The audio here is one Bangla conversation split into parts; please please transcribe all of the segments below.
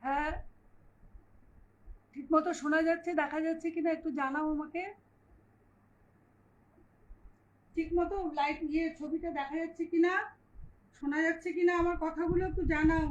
হ্যাঁ, ঠিক মতো শোনা যাচ্ছে, দেখা যাচ্ছে কিনা একটু জানাও আমাকে। ঠিক মতো লাইট ছবিটা দেখা যাচ্ছে কিনা, শোনা যাচ্ছে কিনা আমার কথাগুলো একটু জানাও।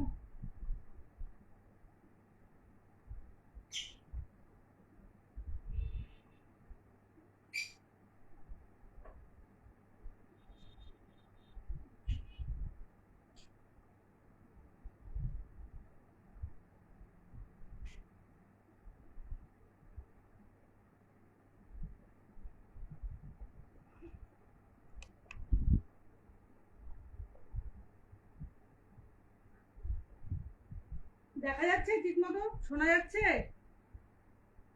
দেখা যাচ্ছে ঠিক মতো শোনা যাচ্ছে?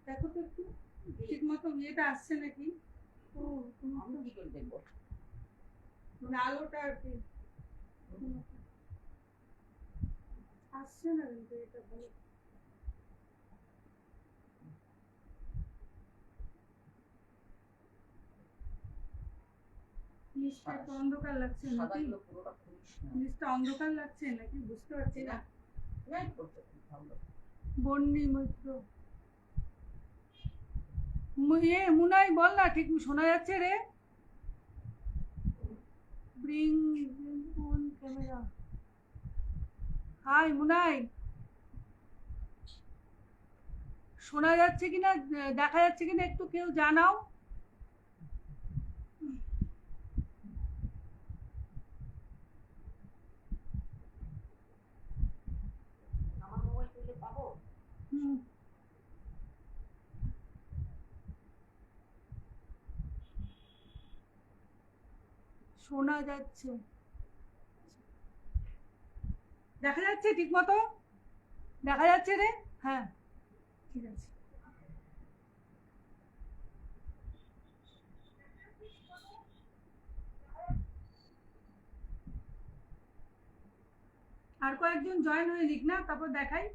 দেখো তো একটু ঠিক মতো ইয়েটা আসছে নাকি। ও, আমি কি করে দেখবো? মানে আলোটা আর কি আসছে না, কিন্তু এটা ভালো। নিচটা একটু অন্ধকার লাগছে নাকি? সাদাগুলো পুরোটা খুলিস না। নিচটা অন্ধকার লাগছে নাকি বুঝতে পারছি না। লাইট করতে খুব ভালো। বন্যি মৈত্র মুনাই বল না, ঠিক শোনা যাচ্ছে রে? Bring on camera. হাই মুনাই, শোনা যাচ্ছে কিনা, দেখা যাচ্ছে কিনা একটু কেউ জানাও। আমার মোবাইল খুললে পাবো? হুম, শোনা যাচ্ছে, দেখা যাচ্ছে ঠিক মতো? দেখা যাচ্ছে রে? হ্যাঁ, ঠিক আছে। আর কয়েকজন জয়েন হয়ে লিখ না, তারপর দেখাই।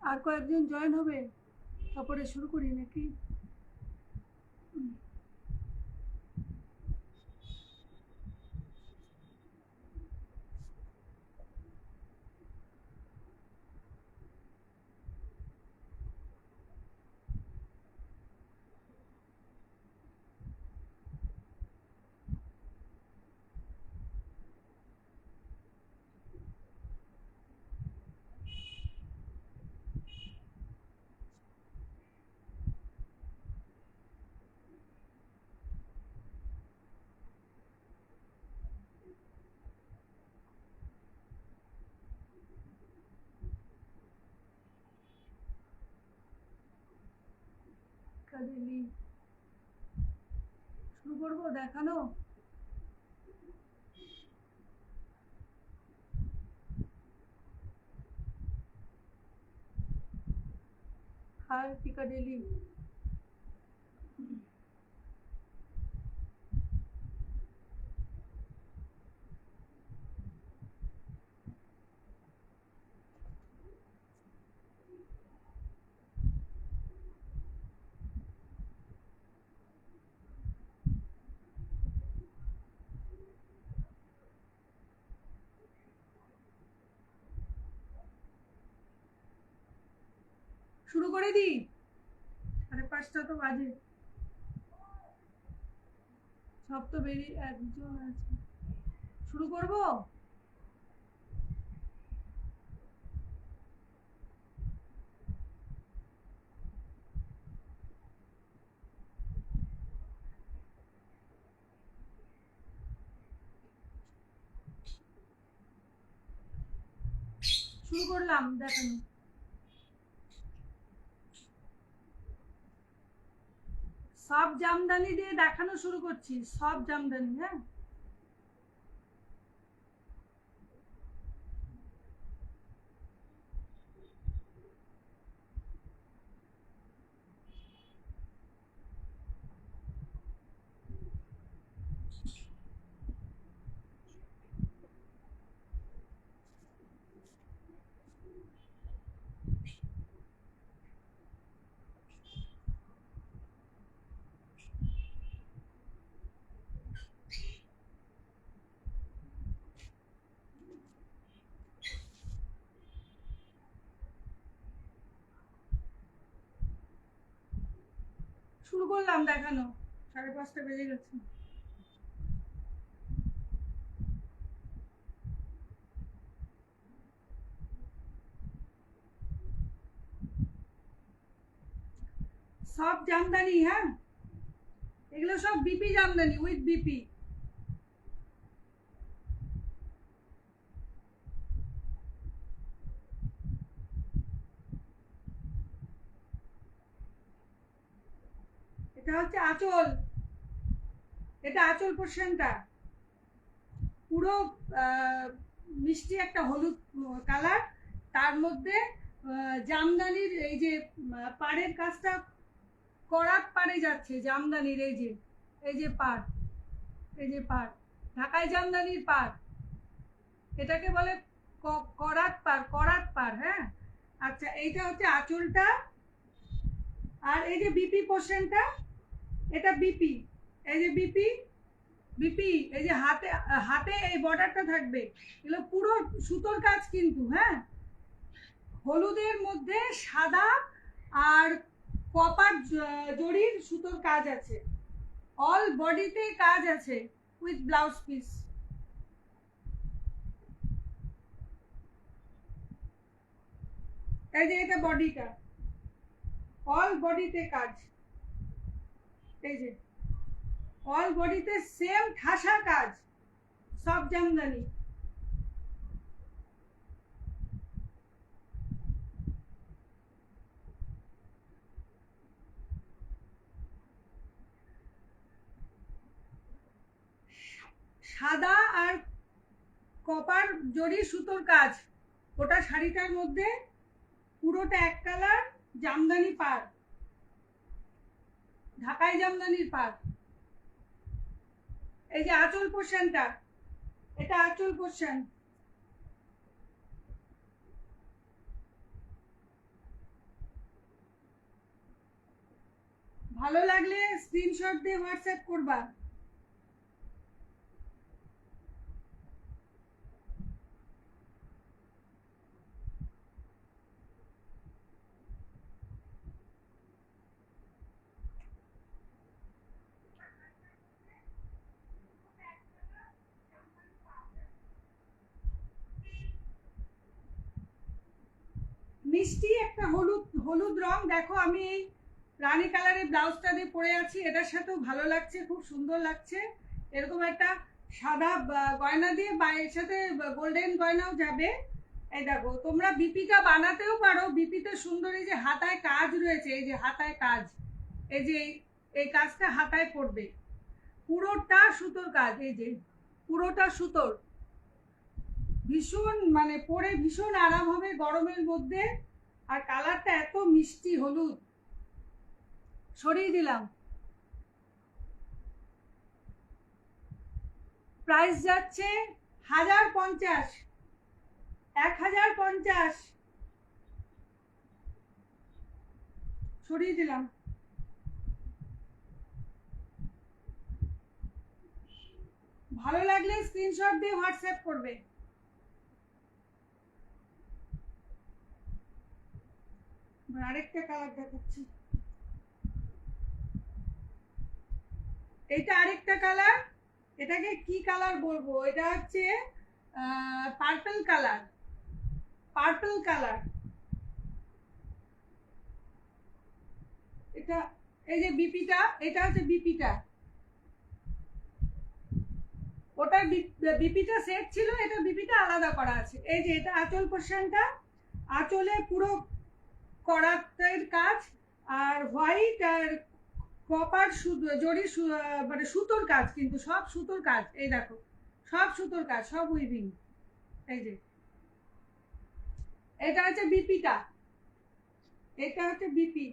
আর কয়েকজন জয়েন হবে, তারপরে শুরু করি নাকি? করব দেখানো। Hi Piccadilly. শুরু করে দিই, 5:30 তো বাজে, সব তো বেরিয়ে একজন আছে। শুরু করব। শুরু করলাম দেখানো। সব জামদানি দিয়ে দেখানো শুরু করছি, সব জামদানি। হ্যাঁ, শুরু করলাম দেখানো, 5:30 বেজে গেছে। সব জামদানি, হ্যাঁ, এগুলো সব বিপি জামদানি উইথ বিপি। এটা হচ্ছে আঁচল, এটা আঁচল পোর্শনটা পুরো মিষ্টি একটা হলুদ কালার, তার মধ্যে জামদানির এই যে পাড়ের কাজটা করাত পাড়ে যাচ্ছে জামদানির, এই যে পাড়, এই যে পাড়, ঢাকাই জামদানির পাড়, এটাকে বলে করাত পাড়, করাত পাড়। হ্যাঁ, আচ্ছা, এইটা হচ্ছে আঁচলটা। আর এই যে বিপি পোর্শনটা, এটা বিপি, এই যে বিপি, বিপি, এই যে হাতে হাতে এই বর্ডারটা থাকবে, এগুলো পুরো সুতোর কাজ কিন্তু। হ্যাঁ, হলুদের মধ্যে সাদা আর কপার জরির সুতোর কাজ আছে, অল বডিতে কাজ আছে উইথ ব্লাউজ পিস। এই যে এটা বডিটা, অল বডিতে কাজ, এই যে অল বডিতে সেম ঠাসা কাজ, সব জামদানি। সাদা আর কপার জরি সুতোর কাজ, ওটা শাড়িটার মধ্যে পুরোটা এক কালার জামদানি পাড়, ঢাকাই জামদানির পাড়। এই যে আঁচল পোর্শনটা, এটা আঁচল পোর্শন। ভালো লাগলে স্ক্রিনশট দিয়ে হোয়াটসঅ্যাপ করবা। মিষ্টি একটা হলুদ হলুদ রং, দেখো আমি এই রানী কালারের ব্লাউজটা দিয়ে পরে আছি, এটার সাথেও ভালো লাগছে, খুব সুন্দর লাগছে। এরকম একটা সাদা গয়না দিয়ে বা এর সাথে গোল্ডেন গয়নাও যাবে। এই দেখো, তোমরা বিপিটা বানাতেও পারো, বিপিতে সুন্দর এই যে হাতায় কাজ রয়েছে, এই যে হাতায় কাজ, এই যে এই কাজটা হাতায় পড়বে। পুরোটা সুতোর কাজ, এই যে পুরোটা সুতোর, ভীষণ মানে পরে ভীষণ আরাম হবে গরমের মধ্যে। আর কালারটা এত মিষ্টি হলুদ, সরিয়ে দিলাম। প্রাইস যাচ্ছে 1050, 1050, সরিয়ে দিলাম। ভালো লাগলে স্ক্রিনশট দিয়ে হোয়াটসঅ্যাপ করবে। আরেকটা কালার দেখাচ্ছি, এটা আরেকটা কালার। এটাকে কি কালার বলবো, এটা হচ্ছে পার্পল কালার, পার্পল কালার। এটা এই যে বিপিটা, এটা হচ্ছে বিপিটা, ওটা বিপিটা সেট ছিল, এটা বিপিটা আলাদা করা আছে। এই যে এটা আঁচল পোর্শনটা, আঁচলে পুরো করাতের কাজ, আর হোয়াইট আর কপার জরি মানে সুতোর কাজ, কিন্তু সব সুতোর কাজ। এই দেখো সব সুতোর কাজ, সব উইভিং। এই যে এটা হচ্ছে বিপিটা, এটা হচ্ছে বিপি।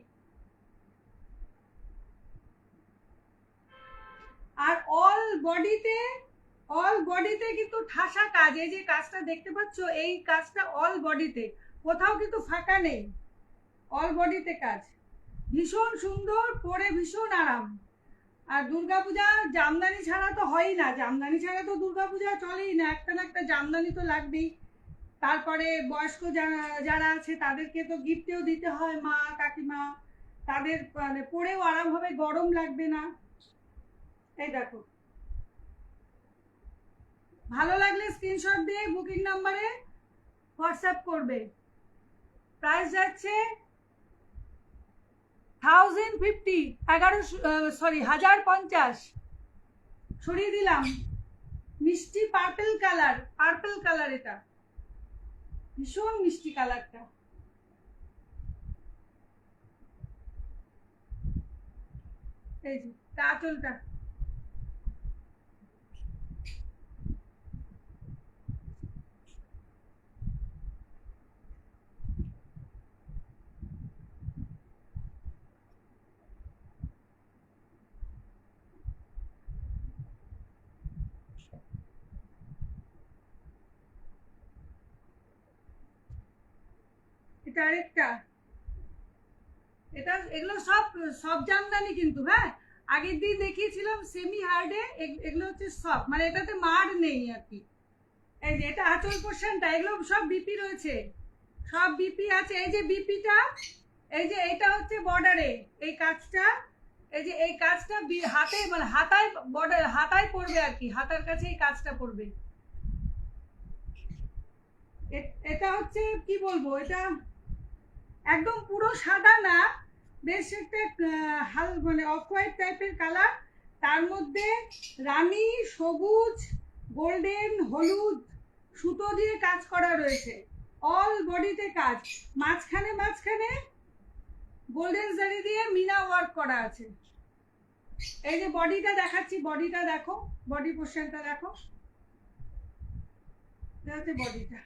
আর অল বডিতে কিন্তু ঠাসা কাজ। এই যে কাজটা দেখতে পাচ্ছ, এই কাজটা অল বডিতে, কোথাও কিন্তু ফাঁকা নেই, অল বডিতে কাজ। ভীষণ সুন্দর, পরে ভীষণ আরাম। আর দুর্গাপূজা জামদানি ছাড়া তো হয়ই না, জামদানি ছাড়া তো দুর্গাপূজা চলেই না, একটা না একটা জামদানি তো লাগবেই। তারপরে বয়স্ক যারা আছে তাদেরকে তো গিফটেও দিতে হয়, মা কাকিমা, তাদের মানে পরেও আরাম হবে, গরম লাগবে না। এই দেখো, ভালো লাগলে স্ক্রিনশট দিয়ে বুকিং নাম্বারে হোয়াটসঅ্যাপ করবে। প্রাইস যাচ্ছে 1050, 1050, সরিয়ে দিলাম। মিষ্টি পার্পল কালার, পার্পল কালার, এটা ভীষণ মিষ্টি কালারটা। এই যে আঁচলটা, এটা আরেকটা। এটা এগুলো সব সব জামদানি কিন্তু, হ্যাঁ আগের দিন দেখিয়েছিলাম সেমি হার্ডে, এগুলো হচ্ছে সব, মানে এটাতে মার নেই আর কি। এই যে এটা আঁচল পোর্শনটা, এগুলো সব বিপি রয়েছে, সব বিপি আছে। এই যে বিপিটা, এই যে এটা হচ্ছে বর্ডারে এই কাজটা, এই যে এই কাজটা হাতে মানে হাতায় বর্ডার, হাতায় পড়বে আর কি, হাতার কাছে এই কাজটা পড়বে। এটা হচ্ছে কি বলবো, এটা একদম পুরো সাদা না, বেশ একটা মানে অফ হোয়াইট টাইপের কালার, তার মধ্যে রানী, সবুজ, গোল্ডেন, হলুদ সুতো দিয়ে কাজ করা রয়েছে, অল বডিতে কাজ। মাঝখানে গোল্ডেন জারি দিয়ে মিনা ওয়ার্ক করা আছে। এই যে বডিটা দেখাচ্ছি, বডিটা দেখো, বডি পোর্শনটা দেখো, এটা হচ্ছে বডিটা।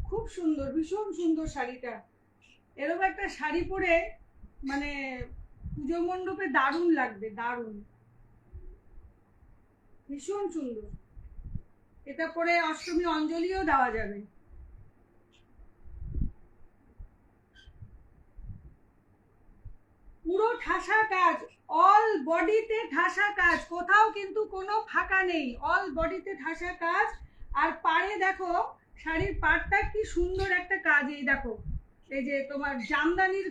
খুব সুন্দর, ভীষণ সুন্দর শাড়িটা। এরকম একটা শাড়ি পরে মানে পুজো মণ্ডপে দারুণ লাগবে, দারুণ, ভীষণ সুন্দর। এটা পরে অষ্টমী অঞ্জলিও দেওয়া যাবে। পুরো ঠাসা কাজ, অল বডিতে ঠাসা কাজ, কোথাও কিন্তু কোনো ফাঁকা নেই, অল বডিতে ঠাসা কাজ। আর পাড়ে দেখো, শাড়ির পাড়টা কি সুন্দর একটা কাজ। এই দেখো, এই যে তোমার জামদানির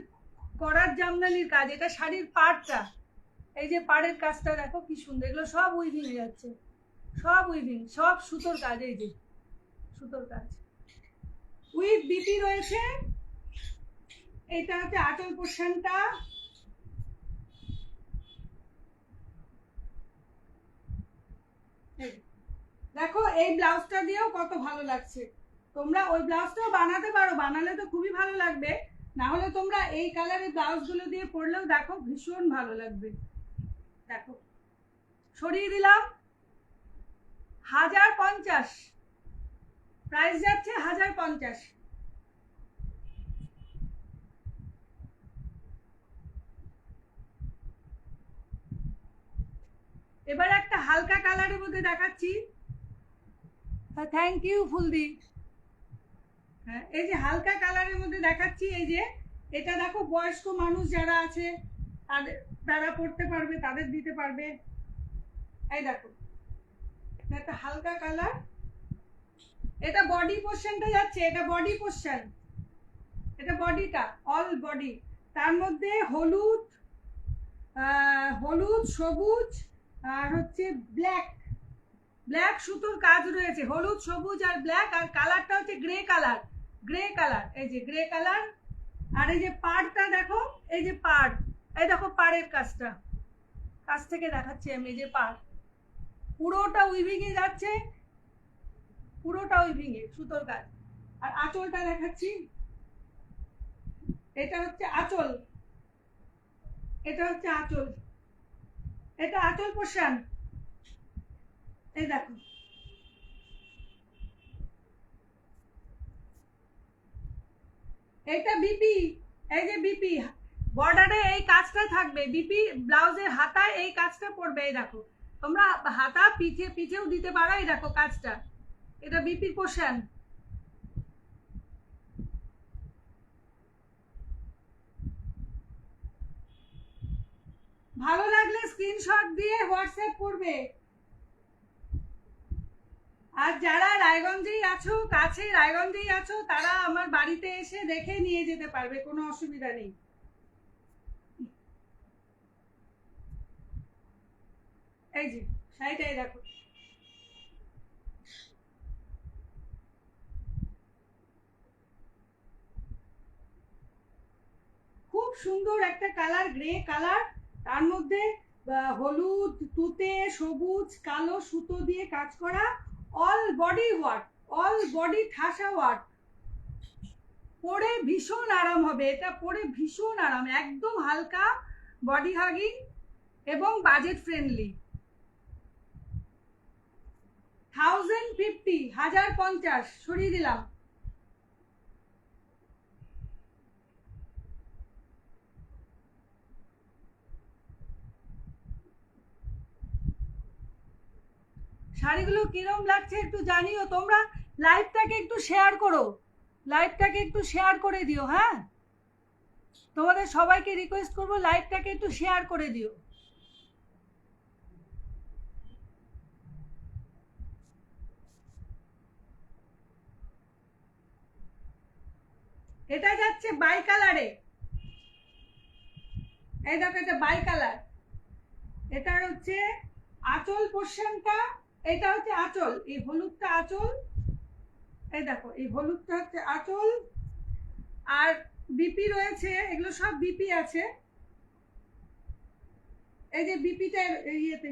করার জামদানির কাজ, এটা শাড়ির পাড়টা, এই যে পাড়ের কাজটা দেখো কি সুন্দর। এগুলো সব উইভিং যাচ্ছে, সব উইভিং, সব সুতোর কাজ। এই যে সুতোর কাজ উইথ বিপি রয়েছে। এটা হচ্ছে আঁচল পোর্শনটা। দেখো এই ব্লাউজটা দিয়েও কত ভালো লাগছে। তোমরা ওই ব্লাউজটাও বানাতে পারো, বানালে তো খুবই ভালো লাগবে। না হলে তোমরা এই কালারের ব্লাউজগুলো দিয়ে পরলেও দেখো ভীষণ ভালো লাগবে। দেখো সরিয়ে দিলাম 1050, প্রাইস যাচ্ছে 1050। এবার একটা হালকা কালারের মধ্যে দেখাচ্ছি। থ্যাংক ইউ ফুলদি। হ্যাঁ, এই যে হালকা কালারের মধ্যে দেখাচ্ছি, এই যে এটা দেখো বয়স্ক মানুষ যারা আছে তাদের, তারা পড়তে পারবে, তাদের দিতে পারবে। এই দেখো একটা হালকা কালার, এটা বডি পোর্শনটা যাচ্ছে, এটা বডি পোর্শন, এটা বডিটা অল বডি। তার মধ্যে হলুদ, হলুদ, সবুজ আর হচ্ছে ব্ল্যাক, ব্ল্যাক সুতোর কাজ রয়েছে, হলুদ, সবুজ আর ব্ল্যাক। আর কালারটা হচ্ছে গ্রে কালার, গ্রে কালার, এই যে গ্রে কালার। আর এই যে পাড়টা দেখো, এই যে পাড়, এই দেখো পাড়ের কাজটা, কাছ থেকে দেখাচ্ছি আমি। এই যে পাড় পুরোটা উইভিং এ যাচ্ছে, পুরোটা উইভিং এ সুতোর কাজ। আর আঁচলটা দেখাচ্ছি, এটা হচ্ছে আঁচল, এটা হচ্ছে আঁচল, এটা আঁচল পোর্শন। এই দেখো এটা বিপি, এই যে বিপি বর্ডারে এই কাজটা থাকবে, বিপি ব্লাউজের হাতায় এই কাজটা পড়বে। এই দেখো তোমরা হাতা পিছে পিছেও দিতে পারো, এই দেখো কাজটা, এটা বিপি পোর্শন। ভালো লাগলে স্ক্রিনশট দিয়ে হোয়াটসঅ্যাপ করবে। আর যারা রায়গঞ্জেই আছো, কাছে রায়গঞ্জেই আছো, তারা আমার বাড়িতে এসে দেখে নিয়ে যেতে পারবে, কোনো অসুবিধা নেই। এই যে শাড়িটাই দেখো, খুব সুন্দর একটা কালার, গ্রে কালার, তার মধ্যে হলুদ, তুতে, সবুজ, কালো সুতো দিয়ে কাজ করা, all body work, all body ঠাসা ওয়ার্ক। পরে ভীষণ আরাম হবে, এটা পরে ভীষণ আরাম, একদম হালকা, বডি হাগিং এবং বাজেট ফ্রেন্ডলি। 1050, 1050 সরিয়ে দিলাম। শাড়িগুলো কিরম লাগছে একটু জানিও তোমরা। লাইভটাকে একটু শেয়ার করো, লাইভটাকে একটু শেয়ার করে দিও। হ্যাঁ, তোমাদের সবাইকে রিকোয়েস্ট করবো লাইভটাকে একটু শেয়ার করে দিও। এটা যাচ্ছে বাই কালারে, এই দেখো এটা বাই কালার, এটার হচ্ছে আঁচল পোর্শনটা, এটা হচ্ছে আঁচল, এই হলুদটা আঁচল, এই দেখো এই হলুদটা হচ্ছে আঁচল। আর বিপি রয়েছে, এগুলো সব বিপি আছে, এই যে বিপিটা ইয়েতে,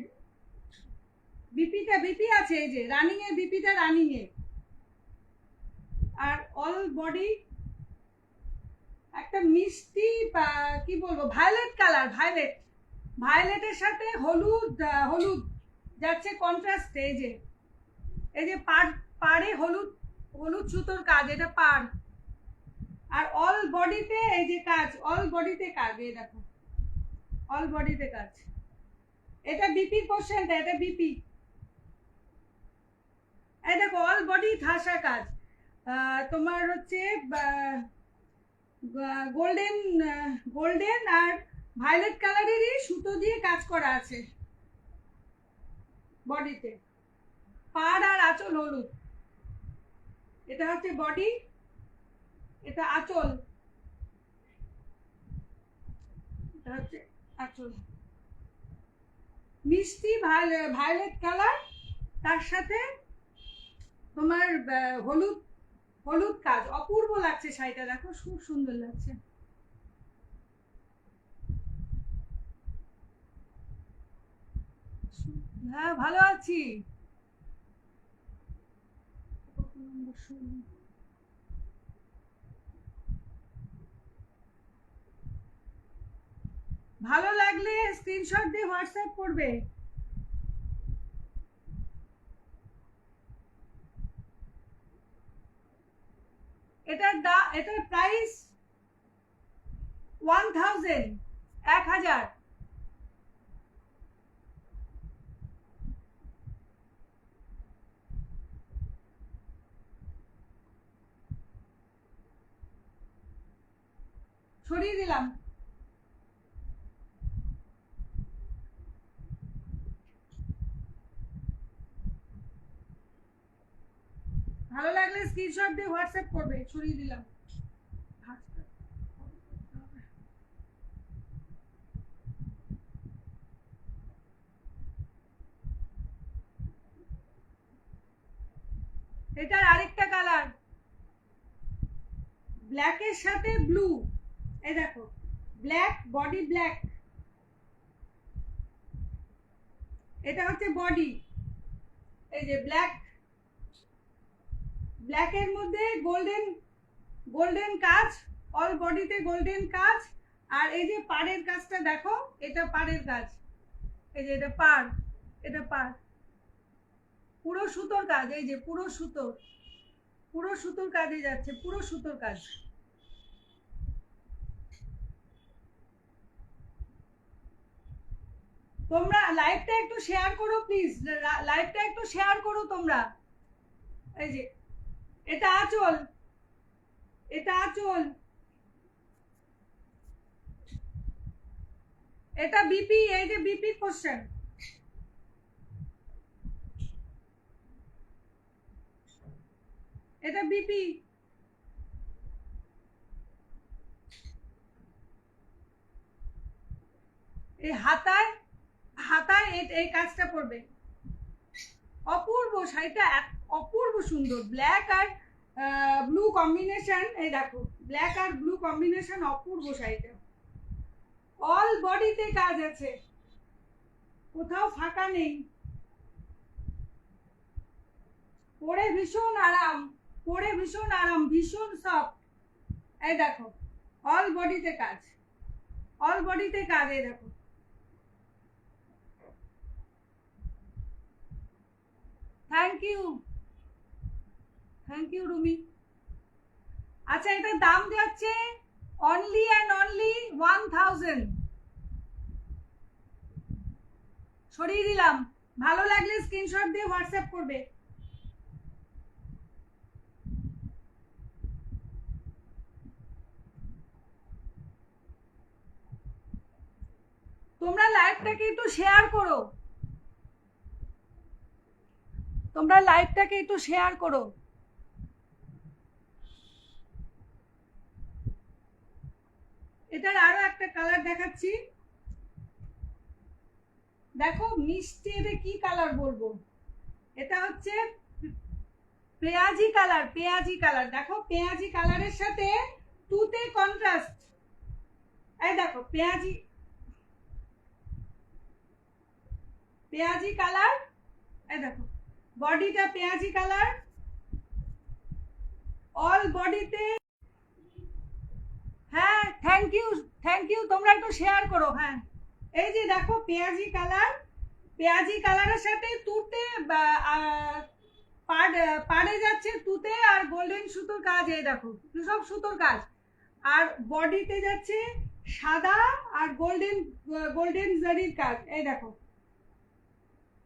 বিপি আছে, এই যে রানিং এ বিপিটা, রানিং এ। আর অল বডি একটা মিষ্টি কি বলবো, ভায়োলেট কালার, ভায়োলেট, ভায়োলেটের সাথে হলুদ, হলুদ যাচ্ছে কন্ট্রাস্টে। এই যে, এই যে পাড়ে হলুদ, হলুদ সুতোর কাজ, এটা পাড়। আর অল বডিতে এই যে কাজ, অল বডিতে কাজ, এই দেখো অল বডিতে কাজ। এটা বিপি পোর্শনটা, এটা বিপি। এই দেখো অল বডি ঠাসা কাজ, তোমার হচ্ছে গোল্ডেন, গোল্ডেন আর ভায়োলেট কালারেরই সুতো দিয়ে কাজ করা আছে বডিতে, পাড় আর আঁচল হলুদ। এটা হচ্ছে বডি, এটা আঁচল, এটা হচ্ছে আঁচল। মিষ্টি ভায়োলেট কালার, তার সাথে তোমার হলুদ, হলুদ কাজ, অপূর্ব লাগছে শাড়িটা, দেখো খুব সুন্দর লাগছে। হ্যাঁ ভালো আছি। ভালো লাগলে স্ক্রিনশট দিয়ে হোয়াটসঅ্যাপ করবে। এটার প্রাইস 1000, 1000। সরিয়ে দিলাম। ভালো লাগলে স্ক্রিনশট দিয়ে হোয়াটসঅ্যাপ করবে। সরিয়ে দিলাম। এটার আরেকটা কালার, ব্ল্যাকের সাথে ব্লু। এই দেখো, ব্ল্যাক, বডি ব্ল্যাক। এটা হচ্ছে বডি, এই যে ব্ল্যাক, ব্ল্যাকের মধ্যে গোল্ডেন গোল্ডেন কাজ, অল বডিতে গোল্ডেন কাজ। আর এই যে পাড়ের কাজটা দেখো, এটা পাড়ের কাজ। এই যে এটা পাড়, এটা পাড়, পুরো সুতোর কাজ। এই যে পুরো সুতোর কাজে যাচ্ছে, পুরো সুতোর কাজ। তোমরা লাইভটা একটু শেয়ার করো প্লিজ, লাইভটা একটু শেয়ার করো তোমরা। এই যে এটা আঁচল, এটা আঁচল, এটা বিপি। এই যে বিপি কোশ্চেন, এটা বিপি। এই হাতায় হাতায় এই কাজটা পড়বে। অপূর্ব শাড়িটা, অপূর্ব সুন্দর। ব্ল্যাক আর ব্লু কম্বিনেশন। এই দেখো, ব্ল্যাক আর ব্লু কম্বিনেশন, অপূর্ব শাড়িটা। অল বডিতে কাজ আছে, কোথাও ফাঁকা নেই। পরে ভীষণ আরাম, পরে ভীষণ আরাম, ভীষণ সফট। এই দেখো, অল বডিতে কাজ, অল বডিতে কাজ। এই দেখো, thank you, thank you Rumi. আচ্ছা, এটার দাম যাচ্ছে অনলি অ্যান্ড অনলি 1000। সরিয়ে দিলাম। ভালো লাগলে স্ক্রিনশট দিয়ে হোয়াটসঅ্যাপ করবে। তোমরা লাইভটাকে একটু শেয়ার করো, তোমরা লাইভটাকে একটু শেয়ার করো। এটার আরো একটা কালার দেখাচ্ছি, দেখো মিষ্টি। এটা কি কালার বলবো, এটা হচ্ছে পেঁয়াজি কালার, পেঁয়াজি কালার। দেখো, পেঁয়াজি কালারের সাথে তুতে কন্ট্রাস্ট। এই দেখো, পেঁয়াজি, পেঁয়াজি কালার। এই দেখো, বডিটা পেঁয়াজি কালার, অল বডিতে। হ্যাঁ, থ্যাংক ইউ, থ্যাংক ইউ। তোমরা একটু শেয়ার করো। হ্যাঁ, এই যে দেখো, পেঁয়াজি কালার, পেঁয়াজি কালারের সাথে তুতে পাড়ে যাচ্ছে তুতে আর গোল্ডেন সুতোর কাজ। এই দেখো, সব সুতোর কাজ। আর বডিতে যাচ্ছে সাদা আর গোল্ডেন, গোল্ডেন জারির কাজ। এই দেখো,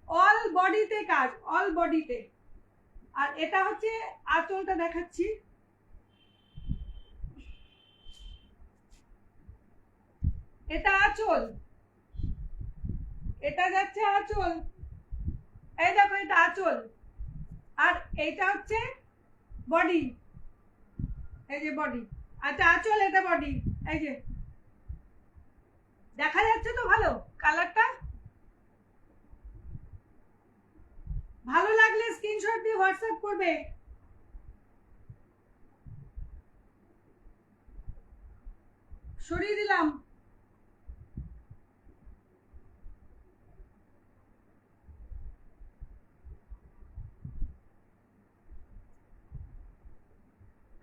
অল বডিতে কাজ, অল বডিতে। আর এটা হচ্ছে আঁচলটা দেখাচ্ছি, এটা আঁচল, এটা যাচ্ছে আঁচল। এই দেখো, এটা আঁচল। আর এইটা হচ্ছে বডি, এই যে বডি। আচ্ছা, আঁচল, এটা বডি। এই যে দেখা যাচ্ছে তো ভালো কালারটা। ভালো লাগলে স্ক্রিনশট দিয়ে হোয়াটসঅ্যাপ করবে। সরিয়ে দিলাম।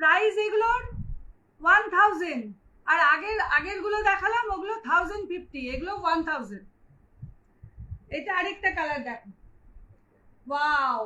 প্রাইস এগুলোর 1000। আর আগের গুলো দেখালাম ওগুলো 1050, এগুলো 1000। এটা আরেকটা কালার দেখো, ওয়াও